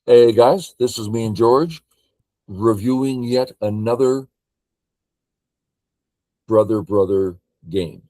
Hey guys, this is me and George reviewing yet another brother game.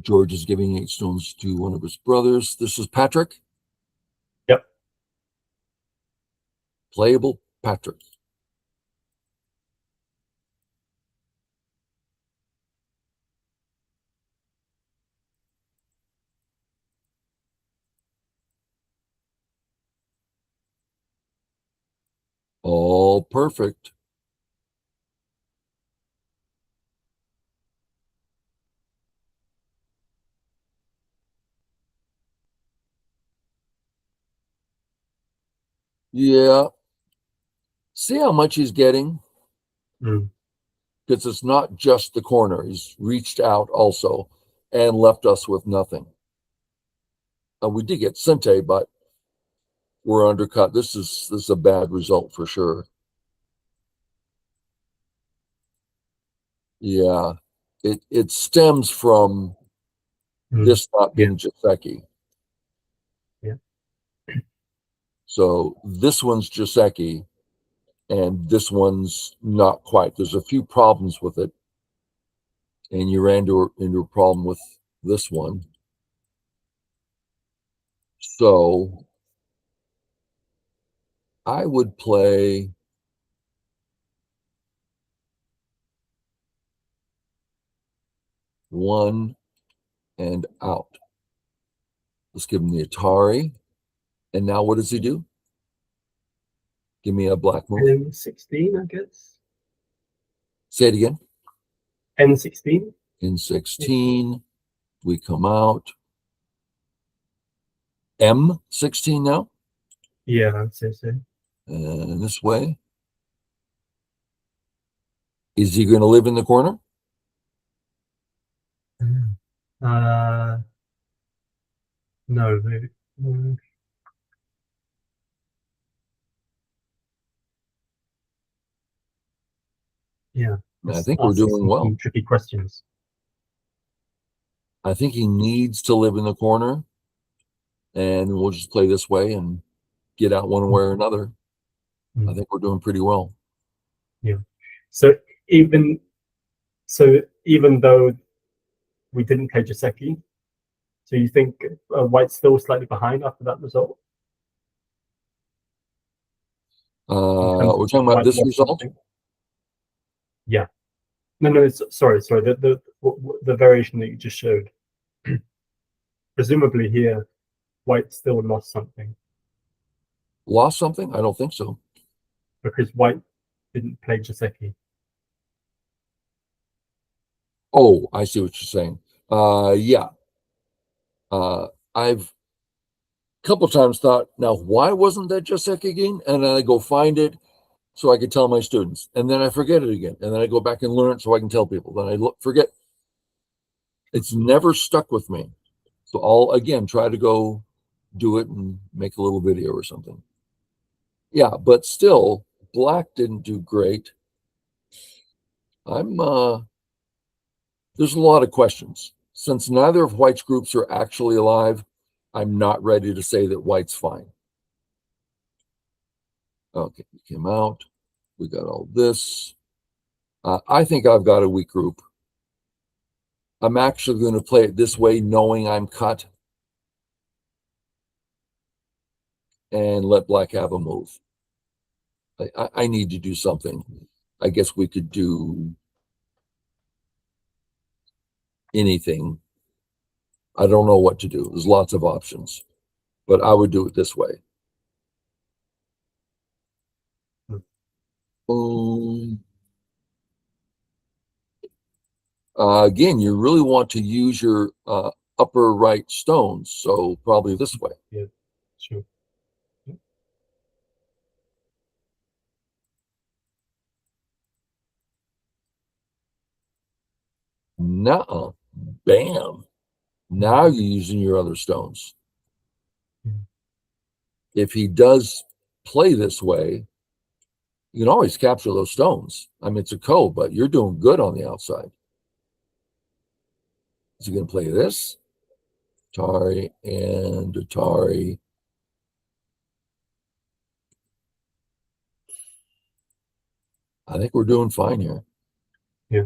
George is giving 8 stones to one of his brothers. This is Patrick. Yep. Playable Patrick. All perfect. Yeah. See how much he's getting? Mm. Because it's not just the corner. He's reached out also and left us with nothing. We did get Sente, but we're undercut. This is a bad result for sure. Yeah. It stems from this not being Joseki. Yeah. So this one's Joseki, and this one's not quite. There's a few problems with it, and you ran into a problem with this one. So I would play one and out. Let's give him the Atari. And now what does he do? Give me a black move. N16, I guess. Say it again. N16. N16. We come out. M16 now. Yeah, I'd say so. And this way. Is he going to live in the corner? No. Mm. Yeah. I think we're doing well. Tricky questions. I think he needs to live in the corner, and we'll just play this way and get out one way or another. I think we're doing pretty well. Yeah. So even though we didn't play Joseki, so you think White's still slightly behind after that result? We're talking about this result? Yeah. No, sorry. The variation that you just showed. Presumably here, White still lost something. Lost something? I don't think so. Because White didn't play Joseki. Oh, I see what you're saying. Yeah. I've a couple times thought, now why wasn't that Joseki game? And then I go find it so I could tell my students, and then I forget it again, and then I go back and learn it so I can tell people. Then I forget. It's never stuck with me. So I'll again try to go do it and make a little video or something. Yeah, but still, Black didn't do great. There's a lot of questions. Since neither of White's groups are actually alive, I'm not ready to say that White's fine. Okay, we came out. We got all this. I think I've got a weak group. I'm actually going to play it this way, knowing I'm cut, and let Black have a move. I need to do something. I guess we could do anything. I don't know what to do. There's lots of options, but I would do it this way. Again, you really want to use your upper right stones, so probably this way. Yeah, sure. Nuh-uh. Bam. Now you're using your other stones. If he does play this way, you can always capture those stones. I mean, it's a code, but you're doing good on the outside. Is he going to play this? Atari and Atari. I think we're doing fine here. Yeah.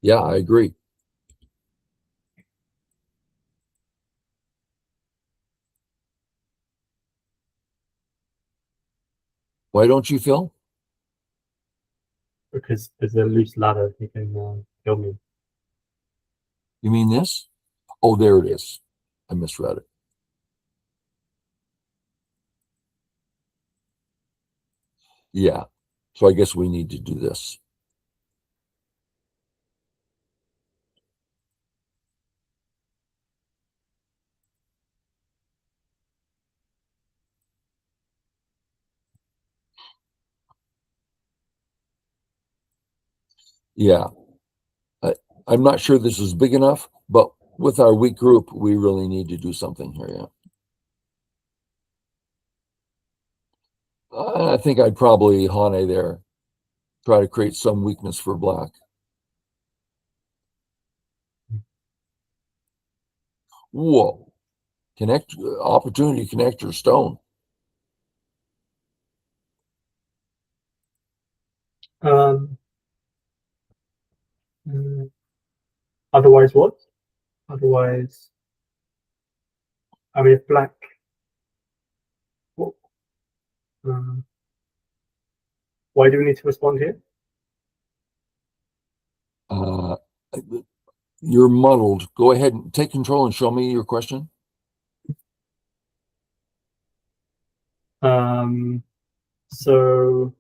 Yeah, I agree. Why don't you, Phil? Because there's a loose ladder, he can kill me. You mean this? Oh, there it is. I misread it. Yeah. So I guess we need to do this. Yeah. I, I'm not sure this is big enough, but with our weak group, we really need to do something here. Yeah. I think I'd probably Hane there, try to create some weakness for black. Whoa. Connect opportunity connect your stone. Um, mm, Otherwise what? Otherwise, I mean, if black, what, um, why do we need to respond here? Uh, you're muddled. Go ahead and take control and show me your question. So,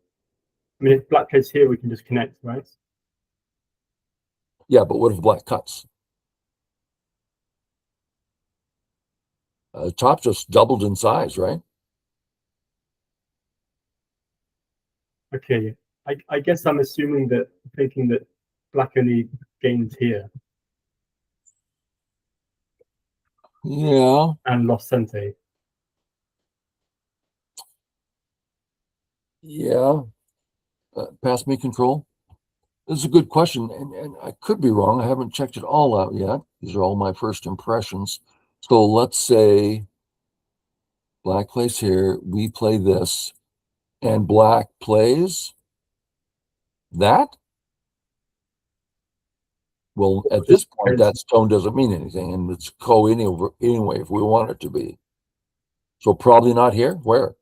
I mean, if black plays here, we can just connect, right? Yeah, but what if black cuts? Top just doubled in size, right? Okay. I guess I'm assuming that, thinking that black only gained here Yeah, and lost center. yeah. Pass me control. This is a good question, and I could be wrong. I haven't checked it all out yet. These are all my first impressions. So let's say black plays here, we play this, and black plays that. Well, at this point, that stone doesn't mean anything, and it's anyway if we want it to be. So probably not here. Where?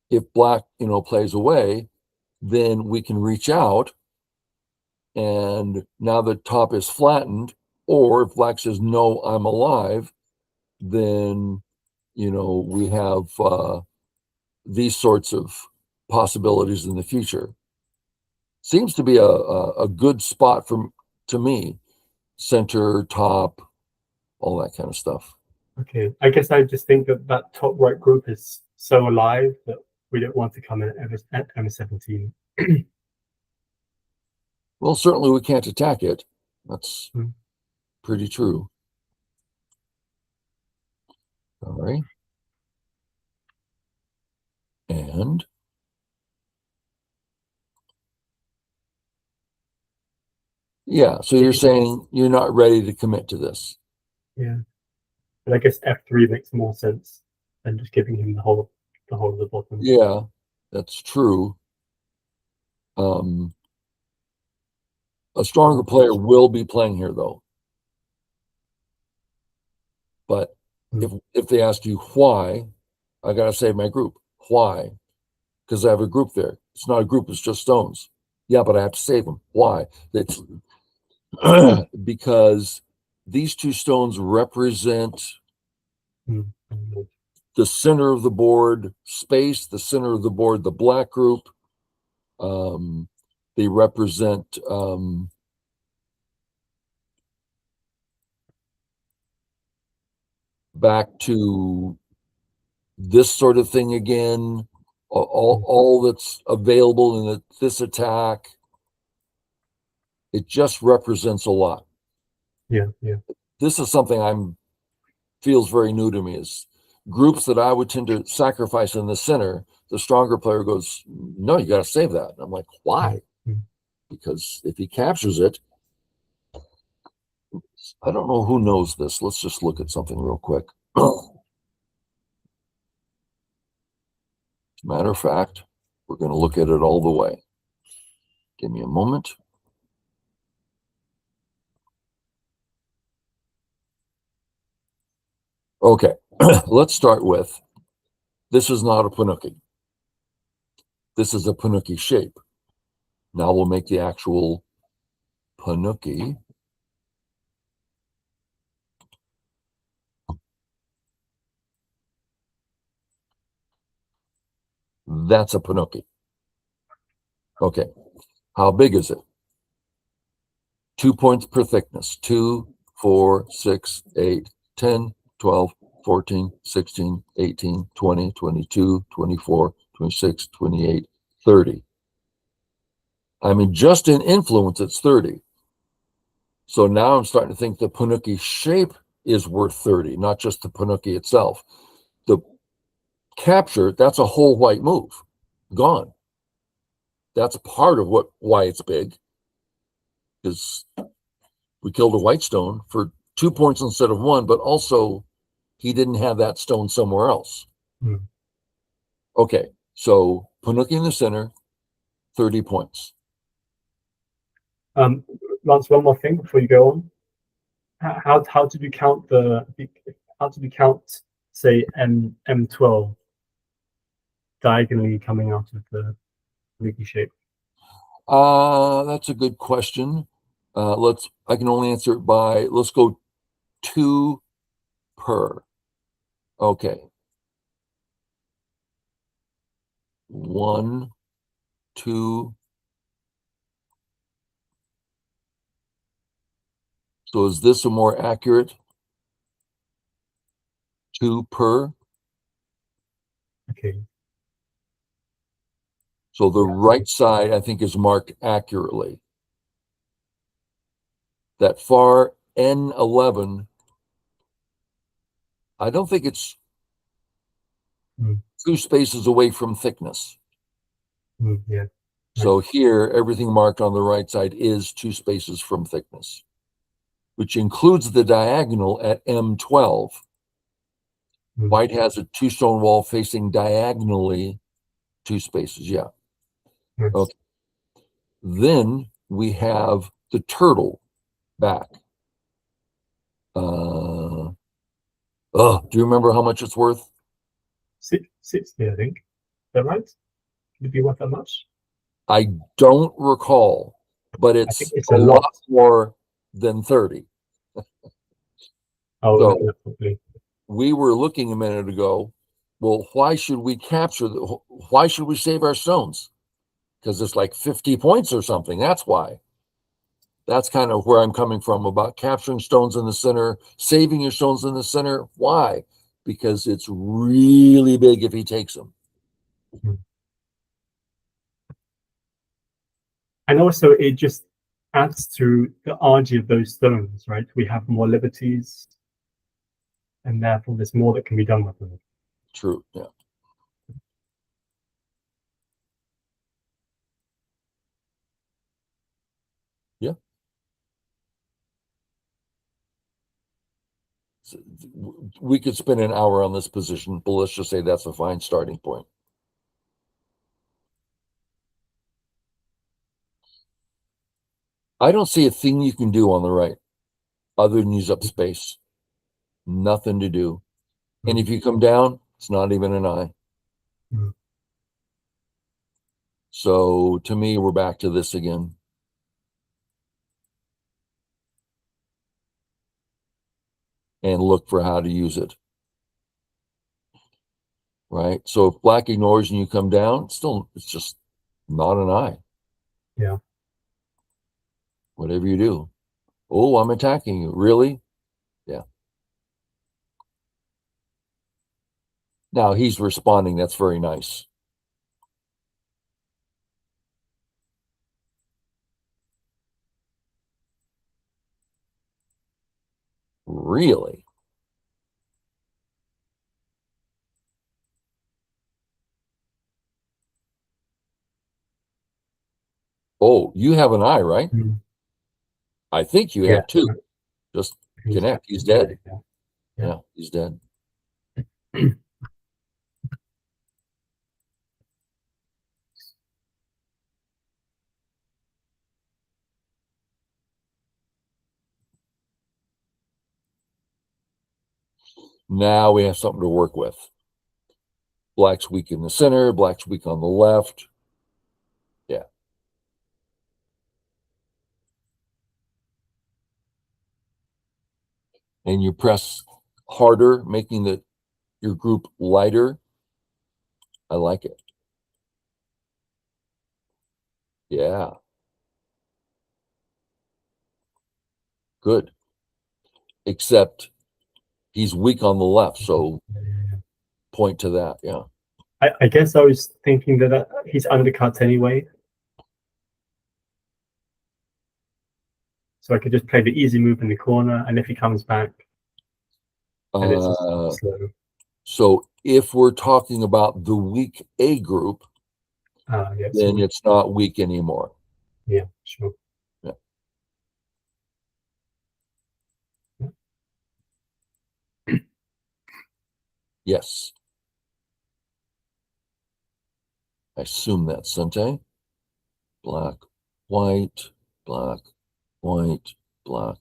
If black, plays away, then we can reach out, and now the top is flattened. Or if black says no, I'm alive, then we have these sorts of possibilities in the future. Seems to be a good spot to me. Center, top, all that kind of stuff. Okay, I guess I just think that that top right group is so alive that we don't want to come in at M17. Well, certainly we can't attack it. That's pretty true. All right. And yeah, so you're saying you're not ready to commit to this. Yeah, but I guess F3 makes more sense than just giving him the whole of the bottom. Yeah, that's true. A stronger player will be playing here, though. But if they ask you why, I gotta save my group. Why? Because I have a group there. It's not a group; it's just stones. Yeah, but I have to save them. Why? It's because these two stones represent the center of the board space, the center of the board, the black group. They represent back to this sort of thing again, all that's available in this attack. It just represents a lot. Yeah. This is something feels very new to me, is groups that I would tend to sacrifice in the center, the stronger player goes, no, you got to save that. And I'm like, why? Mm. Because if he captures it, I don't know who knows this. Let's just look at something real quick. Matter of fact, we're going to look at it all the way. Give me a moment. Okay, let's start with, this is not a panuki. This is a panuki shape. Now we'll make the actual panuki. That's a panuki. Okay, how big is it? 2 points per thickness. 2, 4, 6, 8, 10, 12, 14, 16, 18, 20, 22, 24, 26, 28, 30. I mean, just in influence, it's 30. So now I'm starting to think the panuki shape is worth 30, not just the panuki itself. The capture, that's a whole white move. Gone. That's part of why it's big. Because we killed a white stone for 2 points instead of 1, but also he didn't have that stone somewhere else. Mm. Okay, so panuki in the center, 30 points. Lance, one more thing before you go on. How did you count say M12 diagonally coming out of the Mickey shape? That's a good question. I can only answer it by, let's go 2 per. Okay. 1, 2. So is this a more accurate 2 per? Okay. So the right side, I think, is marked accurately. That far N11, I don't think it's 2 spaces away from thickness. Yeah. So here, everything marked on the right side is 2 spaces from thickness, which includes the diagonal at M12. White has a 2-stone wall facing diagonally 2 spaces. Yeah. Yes. Okay. Then we have the turtle back. Do you remember how much it's worth? 60, I think. Is that right? Could it be worth that much? I don't recall, but I think it's it's a a lot. lot more than 30. Oh, So definitely. we were looking a minute ago, well, why should we why should we save our stones? Because it's like 50 points or something. That's why. That's kind of where I'm coming from about capturing stones in the center, saving your stones in the center. Why? Because it's really big if he takes them. And also, it just adds to the argy of those stones, right? We have more liberties, and therefore there's more that can be done with them. True. Yeah. Yeah. So we could spend an hour on this position, but let's just say that's a fine starting point. I don't see a thing you can do on the right other than use up space. Nothing to do. And if you come down, it's not even an eye. So to me, we're back to this again. And look for how to use it. Right? So if black ignores and you come down, it's just not an eye. Yeah. Whatever you do. Oh, I'm attacking you. Really? Yeah. Now he's responding. That's very nice. Really? Oh, you have an eye, right? Mm. I think you Yeah. have two. Just connect. He's dead. Yeah, he's dead. Now we have something to work with. Black's weak in the center, black's weak on the left. Yeah. And you press harder, making your group lighter. I like it. Yeah. Good. Except he's weak on the left, so point to that. Yeah. I guess I was thinking that he's undercut anyway. So I could just play the easy move in the corner, and if he comes back, then it's slow. So if we're talking about the weak A group, Yeah, then it's not weak anymore. Yeah, sure. Yeah. Yes. I assume that's Sente. Black, white, black, white, black.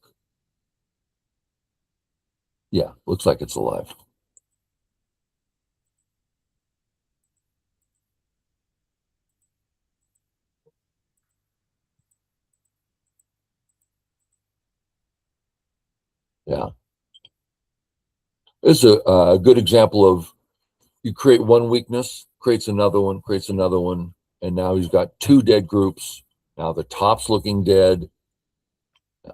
Yeah, looks like it's alive. Yeah. It's a good example of you create one weakness, creates another one, and now he's got two dead groups. Now the top's looking dead. Yeah.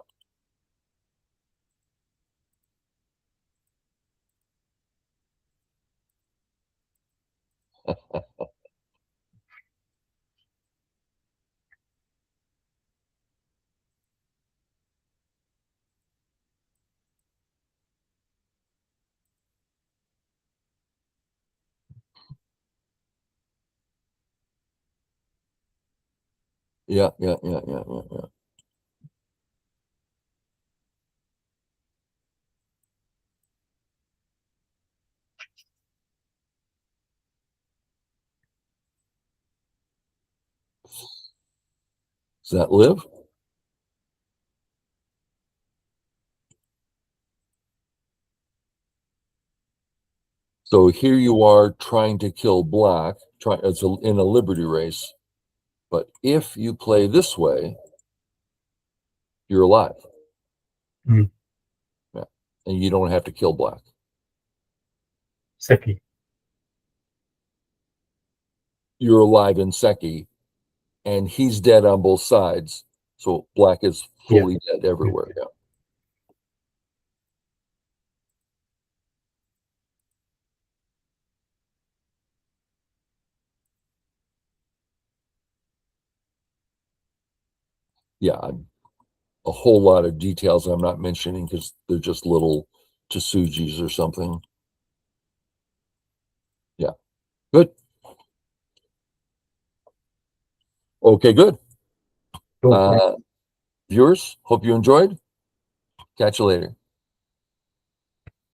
Does that live? So here you are trying to kill black, in a liberty race. But if you play this way, you're alive. Mm. Yeah. And you don't have to kill black. Seki. You're alive in Seki, and he's dead on both sides. So black is fully dead everywhere. Yeah. Yeah. A whole lot of details I'm not mentioning because they're just little Tasujis or something. Yeah. Good. Okay, good. Cool. Viewers, hope you enjoyed. Catch you later.